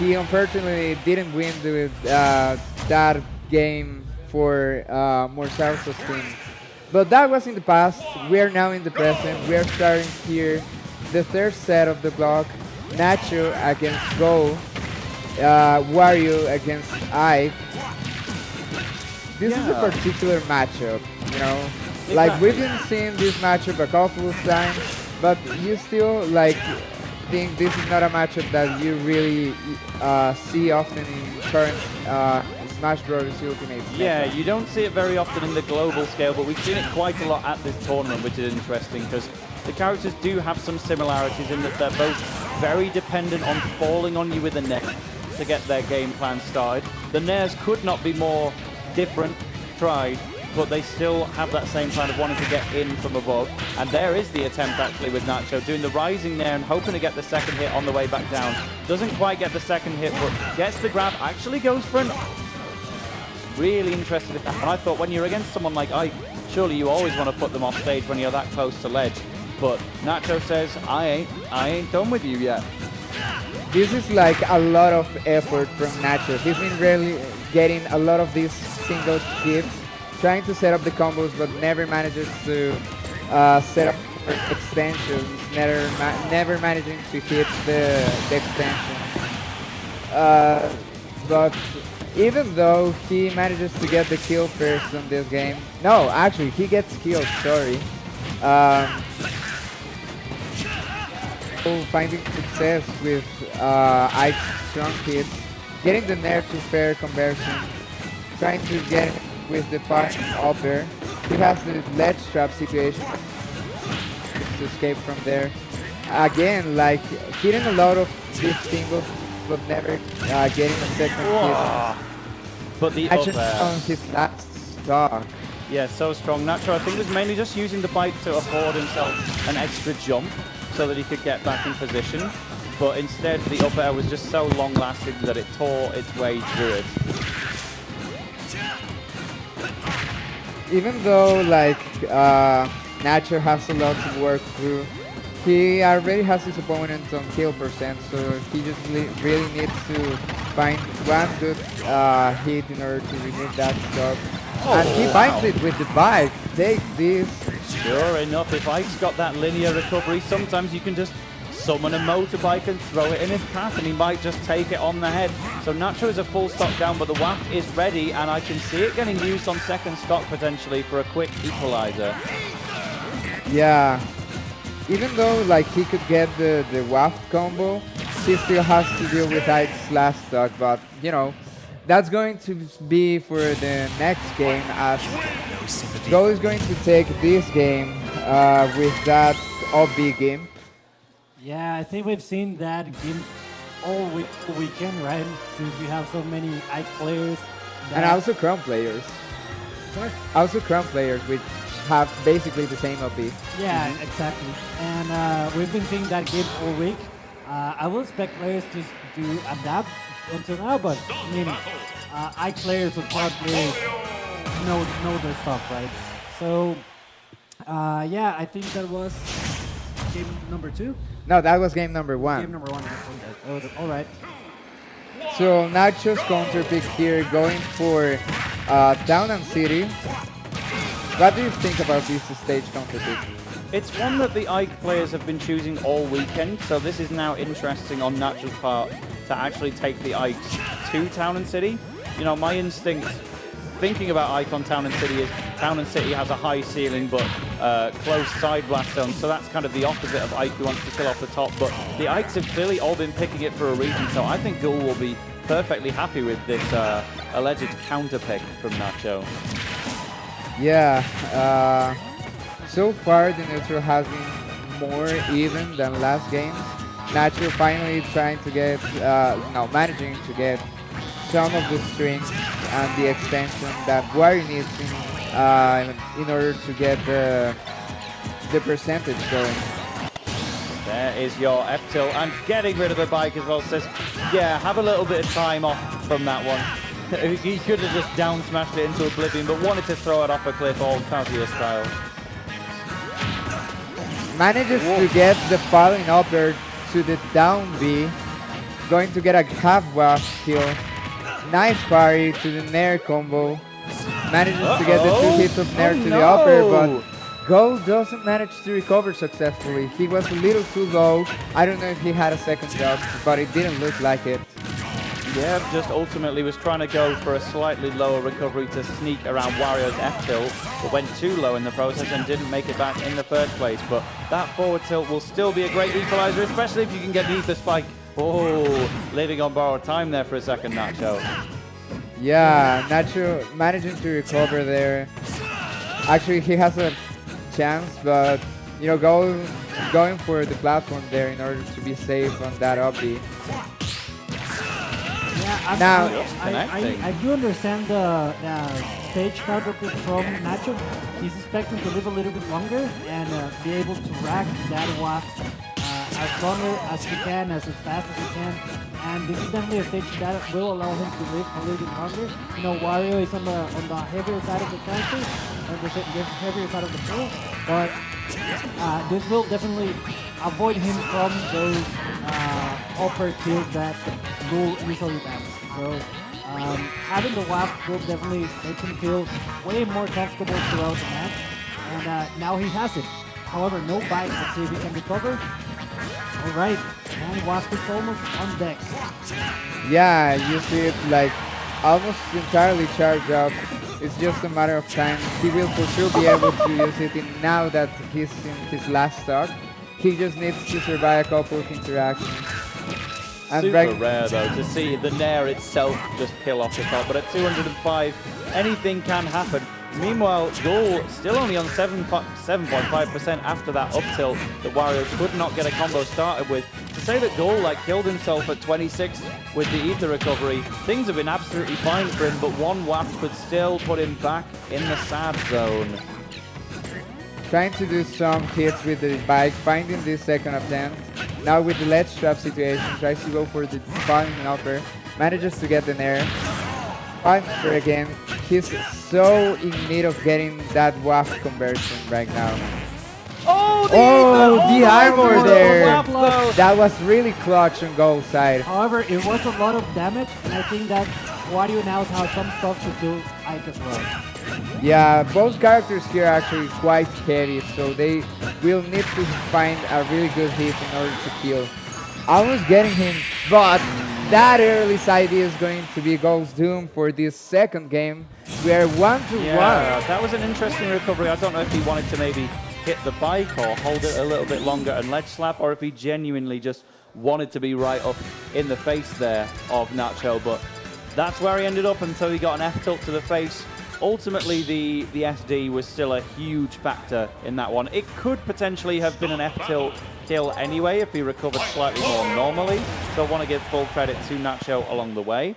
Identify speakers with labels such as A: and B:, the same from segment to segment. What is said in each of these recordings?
A: he unfortunately didn't win that game for more self-esteem. But that was in the past. We are now in the present. We are starting here the third set of the block. Nacho against Ghoul. Wario against Ike. This is a
B: Yeah.
A: particular matchup, you know. Like
B: Exactly.
A: we've been seeing this matchup a couple of times, but you still like think this is not a matchup that you really see often in current Smash Bros. Ultimate
B: Yeah,
A: meta.
B: you don't see it very often in the global scale, but we've seen it quite a lot at this tournament, which is interesting because the characters do have some similarities in that they're both very dependent on falling on you with a net to get their game plan started. The Nairs could not be more different, tried, but they still have that same plan of wanting to get in from above. And there is the attempt actually with Nacho, doing the rising there and hoping to get the second hit on the way back down. Doesn't quite get the second hit, but gets the grab, actually goes for an... Really interested. And I thought when you're against someone like Ike, surely you always want to put them off stage when you're that close to ledge. But Nacho says, I ain't done with you yet.
A: This is like a lot of effort from Nacho. He's been really getting a lot of these single hits, trying to set up the combos, but never manages to set up for extensions, never managing to hit the extension. But even though he manages to get the kill first on this game, no, actually he gets killed. Sorry. Finding success with Ike's strong hits, getting the nair to fair conversion, trying to get it with the fire up there. He has the ledge trap situation to escape from there. Again, like hitting a lot of these singles, but never getting a second hit.
B: But the
A: Actually,
B: up
A: on his last stock.
B: yeah, so strong. Nacho, I think, was mainly just using the bike to afford himself an extra jump so that he could get back in position. But instead, the up air was just so long-lasting that it tore its way through it.
A: Even though like Nacho has a lot to work through, he already has his opponent on kill percent, so he just really needs to find one good hit in order to remove that stock. And he finds it with the bike. Take this.
B: Sure enough, if Ike's got that linear recovery, sometimes you can just summon a motorbike and throw it in his path, and he might just take it on the head. So Nacho is a full stock down, but the waft is ready, and I can see it getting used on second stock potentially for a quick equalizer.
A: Yeah. Even though like he could get the waft combo, he still has to deal with Ike's last stock, but you know, that's going to be for the next game, as Go is going to take this game with that OB game.
C: Yeah, I think we've seen that game all weekend, right? Since we have so many Ike players.
A: And also Chrome players.
C: Sorry?
A: Also Chrome players, which have basically the same OB.
C: Yeah, exactly. And we've been seeing that game all week. I will expect players to adapt until now, but I mean, Ike players or cloud players know their stuff, right? So, yeah, I think that was game number 2.
A: No, that was game number 1.
C: Game number 1. Okay. All right.
A: So Nacho's counter pick here, going for Town and City. What do you think about this stage counter pick?
B: It's one that the Ike players have been choosing all weekend, so this is now interesting on Nacho's part to actually take the Ikes to Town and City. You know, my instinct thinking about Ike on Town and City is Town and City has a high ceiling but close side blast zone, so that's kind of the opposite of Ike who wants to kill off the top, but the Ikes have clearly all been picking it for a reason, so I think Ghoul will be perfectly happy with this alleged counter pick from Nacho.
A: Yeah, so far the neutral has been more even than last games. Nacho finally trying to get, managing to get some of the strings and the extension that Wario needs in order to get the percentage going.
B: There is your F-tilt, and getting rid of the bike as well says, yeah, have a little bit of time off from that one. He could have just down smashed it into oblivion, but wanted to throw it off a cliff, all Kazuya style.
A: Manages to get the falling upper to the down B, Going to get a half waft kill. Nice parry to the Nair combo. Manages to get the 2 hits of Nair to the upper, but Ghoul doesn't manage to recover successfully. He was a little too low. I don't know if he had a second job, but it didn't look like it.
B: Yeah, just ultimately was trying to go for a slightly lower recovery to sneak around Wario's F tilt, but went too low in the process and didn't make it back in the first place. But that forward tilt will still be a great equalizer, especially if you can get the ether spike. Oh, living on borrowed time there for a second, Nacho.
A: Yeah, Nacho managing to recover there. Actually, he has a chance, but you know, going for the platform there in order to be safe on that up B.
C: Yeah,
A: Now,
C: I do understand the stage counter pick from Nacho. He's expecting to live a little bit longer and be able to rack that waft as longer as he can, as fast as he can. And this is definitely a stage that will allow him to live a little bit longer. You know, Wario is on the heavier side of the counter, or the heavier side of the pool, but this will definitely avoid him from those upper kills that Ghoul usually does. So having the waft will definitely make him feel way more comfortable throughout the match. And now he has it. However, no bite. Let's see if he can recover. All right, and Wasp is almost on deck.
A: Yeah, you see it like almost entirely charged up. It's just a matter of time. He will for sure be able to use it now that he's in his last stock. He just needs to survive a couple of interactions. And
B: super rare though to see the Nair itself just kill off the top, but at 205, anything can happen. Meanwhile, Ghoul still only on 7.5% after that up tilt that Wario could not get a combo started with. To say that Ghoul killed himself at 26 with the ether recovery, things have been absolutely fine for him, but one waft could still put him back in the sad zone.
A: Trying to do some hits with the bike, finding this second attempt. Now with the ledge trap situation, tries to go for the falling upper, manages to get the Nair. Puncher again. He's so in need of getting that waft conversion right now.
B: Oh,
A: the armor there!
C: Waft.
A: That was really clutch on Ghoul's side.
C: However, it was a lot of damage, and I think that Wario now has some stuff to do Ike as well.
A: Yeah, both characters here are actually quite heavy, so they will need to find a really good hit in order to kill. Almost getting him, but that early side is going to be Ghoul's doom for this second game. We are 1-1.
B: Yeah, that was an interesting recovery. I don't know if he wanted to maybe hit the bike or hold it a little bit longer and ledge slap, or if he genuinely just wanted to be right up in the face there of Nacho, but that's where he ended up until he got an F tilt to the face. Ultimately, the SD was still a huge factor in that one. It could potentially have been an F tilt kill anyway if he recovered slightly more normally. So I want to give full credit to Nacho along the way.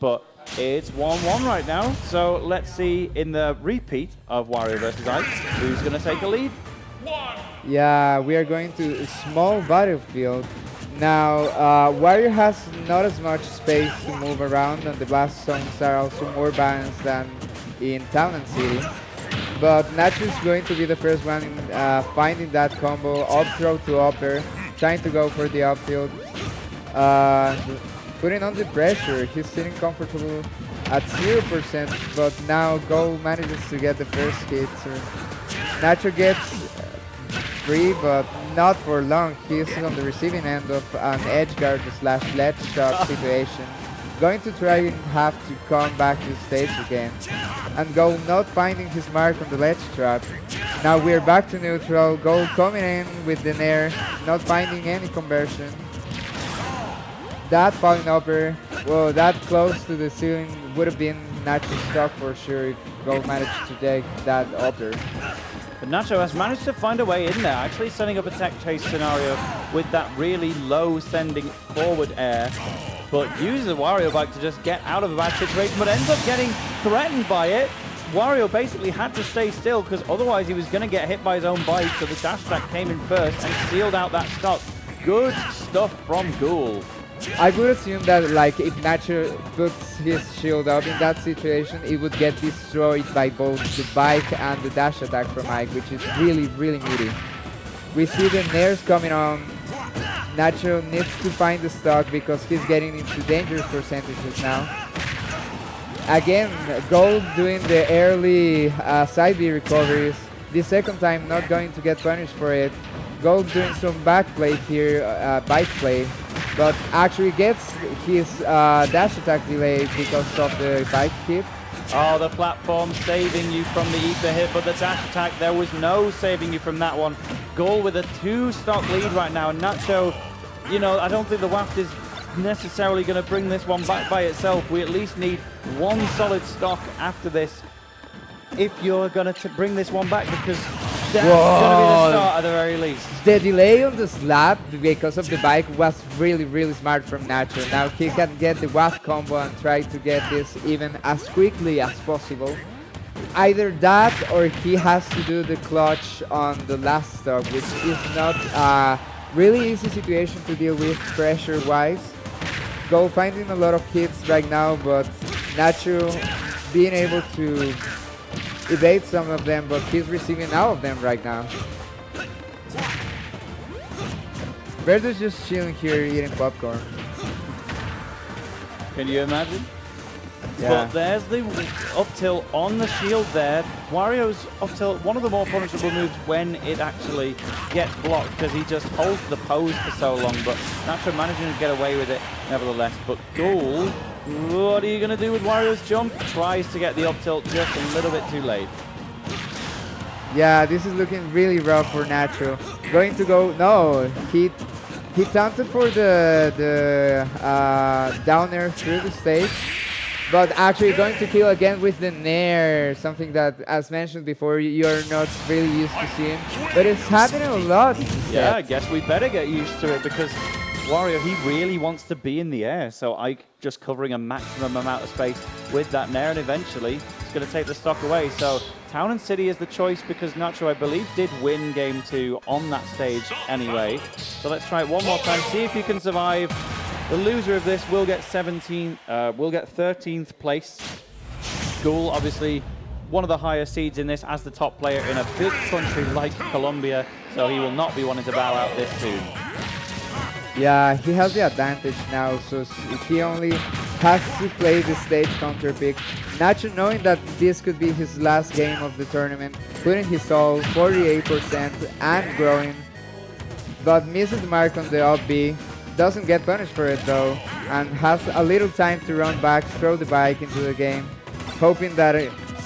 B: But it's 1-1 right now. So let's see in the repeat of Wario versus Ike, who's going to take a lead.
A: Yeah, we are going to a small battlefield. Now, Wario has not as much space to move around, and the blast zones are also more balanced than in Town and City. But Nacho is going to be the first one in finding that combo, up throw to upper, trying to go for the upfield. Putting on the pressure, he's sitting comfortable at 0%, but now Ghoul manages to get the first hit. So Nacho gets free, but not for long. He's on the receiving end of an edge guard slash ledge shot situation. Going to try and have to come back to the stage again. And Ghoul not finding his mark on the ledge trap. Now we're back to neutral. Ghoul coming in with the Nair, not finding any conversion. That falling upper, well, that close to the ceiling would have been Nacho's stock for sure if Ghoul managed to take that upper.
B: But Nacho has managed to find a way in there, actually setting up a tech chase scenario with that really low sending forward air, but uses the Wario bike to just get out of a bad situation, but ends up getting threatened by it. Wario basically had to stay still because otherwise he was going to get hit by his own bike, so the dash attack came in first and sealed out that stock. Good stuff from Ghoul.
A: I would assume that like if Nacho puts his shield up in that situation, it would get destroyed by both the bike and the dash attack from Ike, which is really, really meaty. We see the Nairs coming on. Nacho needs to find the stock because he's getting into dangerous percentages now. Again, Ghoul doing the early side B recoveries. The second time not going to get punished for it. Ghoul doing some back play here, bike play, but actually gets his dash attack delayed because of the bike hit.
B: Oh, the platform saving you from the ether hit, but the dash attack, there was no saving you from that one. Ghoul with a 2-stock lead right now, and Nacho, you know, I don't think the waft is necessarily going to bring this one back by itself. We at least need one solid stock after this if you're going to bring this one back, because that's going to be the start at the very least.
A: The delay on the slap because of the bike was really, really smart from Nacho. Now he can get the waft combo and try to get this even as quickly as possible. Either that or he has to do the clutch on the last stock, which is not a really easy situation to deal with pressure-wise. Ghoul finding a lot of hits right now, but Nacho being able to evade some of them, but he's receiving all of them right now. Verdo's just chilling here eating popcorn.
B: Can you imagine?
A: Yeah.
B: But there's the up tilt on the shield there. Wario's up tilt, one of the more punishable moves when it actually gets blocked, because he just holds the pose for so long, but Nacho managing to get away with it nevertheless. But Ghoul, what are you going to do with Wario's jump? Tries to get the up tilt just a little bit too late.
A: Yeah, this is looking really rough for Nacho. Going to go, no, he taunted for the down air through the stage. But actually going to kill again with the Nair, something that, as mentioned before, you're not really used to seeing. But it's happening a lot.
B: Yeah, I guess we better get used to it, because Wario, he really wants to be in the air. So Ike just covering a maximum amount of space with that Nair, and eventually it's going to take the stock away. So Town and City is the choice, because Nacho, I believe, did win game 2 on that stage anyway. So let's try it one more time, see if you can survive. The loser of this will get 13th place. Ghoul, obviously, one of the higher seeds in this as the top player in a big country like Colombia, so he will not be wanting to bow out this soon.
A: Yeah, he has the advantage now, so he only has to play the stage counter pick. Nacho, knowing that this could be his last game of the tournament, putting his all 48% and growing, but misses the mark on the up B. Doesn't get punished for it though, and has a little time to run back, throw the bike into the game, hoping that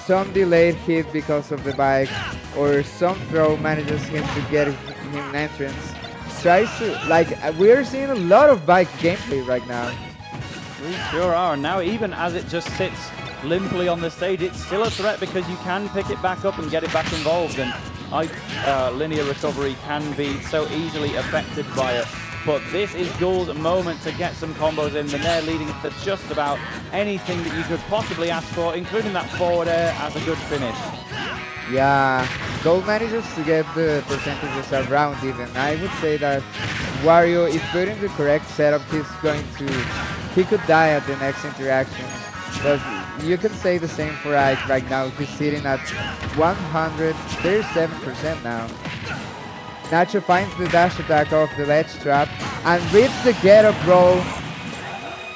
A: some delayed hit because of the bike or some throw manages him to get him an entrance. Tries to, like, we're seeing a lot of bike gameplay right now.
B: We sure are, and now even as it just sits limply on the stage, it's still a threat, because you can pick it back up and get it back involved, and linear recovery can be so easily affected by it. But this is Ghoul's moment to get some combos in. The Nair leading to just about anything that you could possibly ask for, including that forward air as a good finish.
A: Yeah, Ghoul manages to get the percentages around even. I would say that Wario, if put in the correct setup, he could die at the next interaction. But you can say the same for Ike right now. He's sitting at 137% now. Nacho finds the dash attack off the ledge trap and reads the get up roll,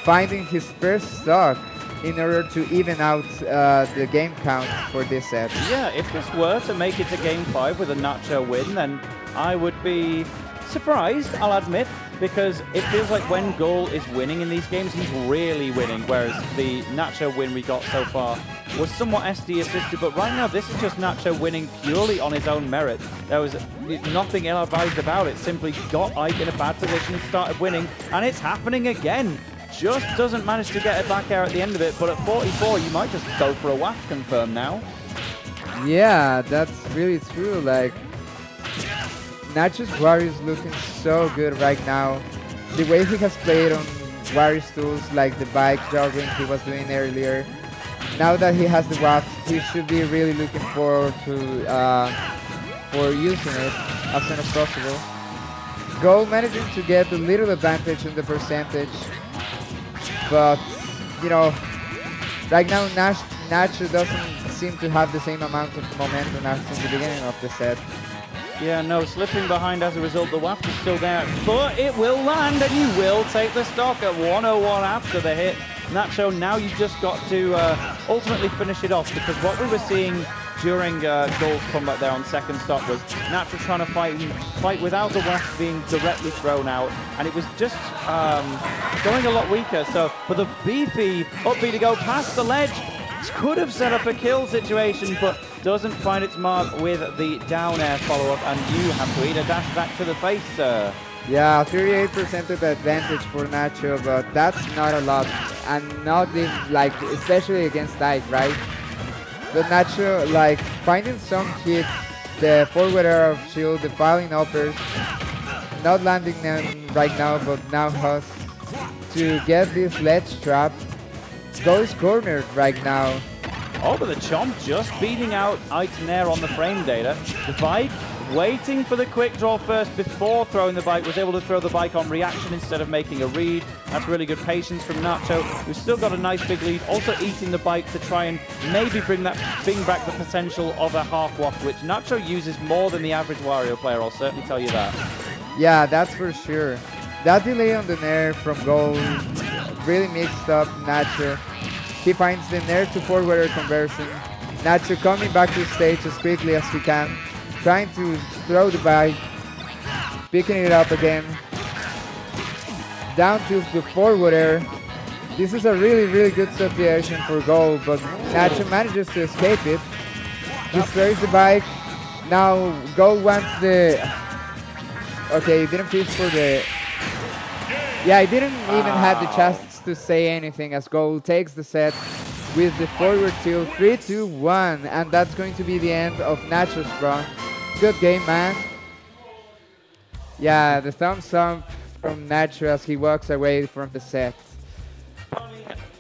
A: finding his first stock in order to even out the game count for this set.
B: Yeah, if this were to make it to game 5 with a Nacho win, then I would be surprised, I'll admit, because it feels like when Ghoul is winning in these games, he's really winning, whereas the Nacho win we got so far was somewhat SD assisted, but right now this is just Nacho winning purely on his own merit. There was nothing ill-advised about it, simply got Ike in a bad position, started winning, and it's happening again. Just doesn't manage to get a back air at the end of it, but at 44 you might just go for a waft confirm now.
A: Yeah, that's really true. Like, Nacho's Wario is looking so good right now. The way he has played on Wario's tools, like the bike juggling he was doing earlier. Now that he has the waft, he should be really looking forward to for using it as soon as possible. Ghoul managing to get a little advantage in the percentage, but you know, right now Nacho doesn't seem to have the same amount of momentum as in the beginning of the set.
B: Yeah, no, slipping behind as a result. The waft is still there, but it will land, and you will take the stock at 101 after the hit. Nacho, now you've just got to ultimately finish it off, because what we were seeing during Ghoul's comeback there on second stock was Nacho trying to fight without the waft being directly thrown out, and it was just going a lot weaker. So for the beefy up B to go past the ledge, could have set up a kill situation, but doesn't find its mark with the down air follow-up, and you have to eat a dash back to the face, sir.
A: Yeah, 38% of advantage for Nacho, but that's not a lot, and not even, like, especially against Ike, right? But Nacho, like, finding some hits, the forward air of shield, the filing uppers, not landing them right now, but now has to get this ledge trap. Goes cornered right now.
B: Oh, but the Chomp just beating out Ike's Nair on the frame data. The bike waiting for the quick draw first before throwing the bike, was able to throw the bike on reaction instead of making a read. That's really good patience from Nacho, who's still got a nice big lead, also eating the bike to try and maybe bring back the potential of a half waft, which Nacho uses more than the average Wario player, I'll certainly tell you that.
A: Yeah, that's for sure. That delay on the Nair from Ghoul really mixed up Nacho. He finds the Nair to forward conversion. Nacho coming back to stage as quickly as he can, trying to throw the bike, picking it up again. Down to the forward air. This is a really good situation for Ghoul, but Nacho manages to escape it. Destroys the bike. Now Ghoul wants the... Okay, he didn't fish for the... Yeah, he didn't even have the chance to say anything as Ghoul takes the set with the forward tilt 3-2-1, and that's going to be the end of Nacho's run. Good game, man. Yeah, the thumbs up from Nacho as he walks away from the set.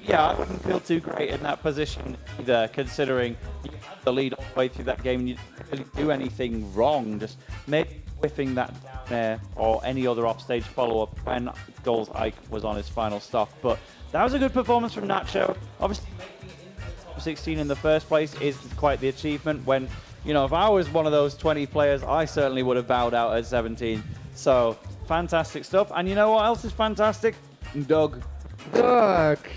B: Yeah, I wouldn't feel too great in that position either, considering you had the lead all the way through that game and you didn't really do anything wrong. Just maybe whiffing that down there or any other offstage follow-up when Ghoul's Ike was on his final stock. But that was a good performance from Nacho. Obviously, making it into top 16 in the first place is quite the achievement. When, you know, if I was one of those 20 players, I certainly would have bowed out at 17. So, fantastic stuff. And you know what else is fantastic? Doug.
A: Look.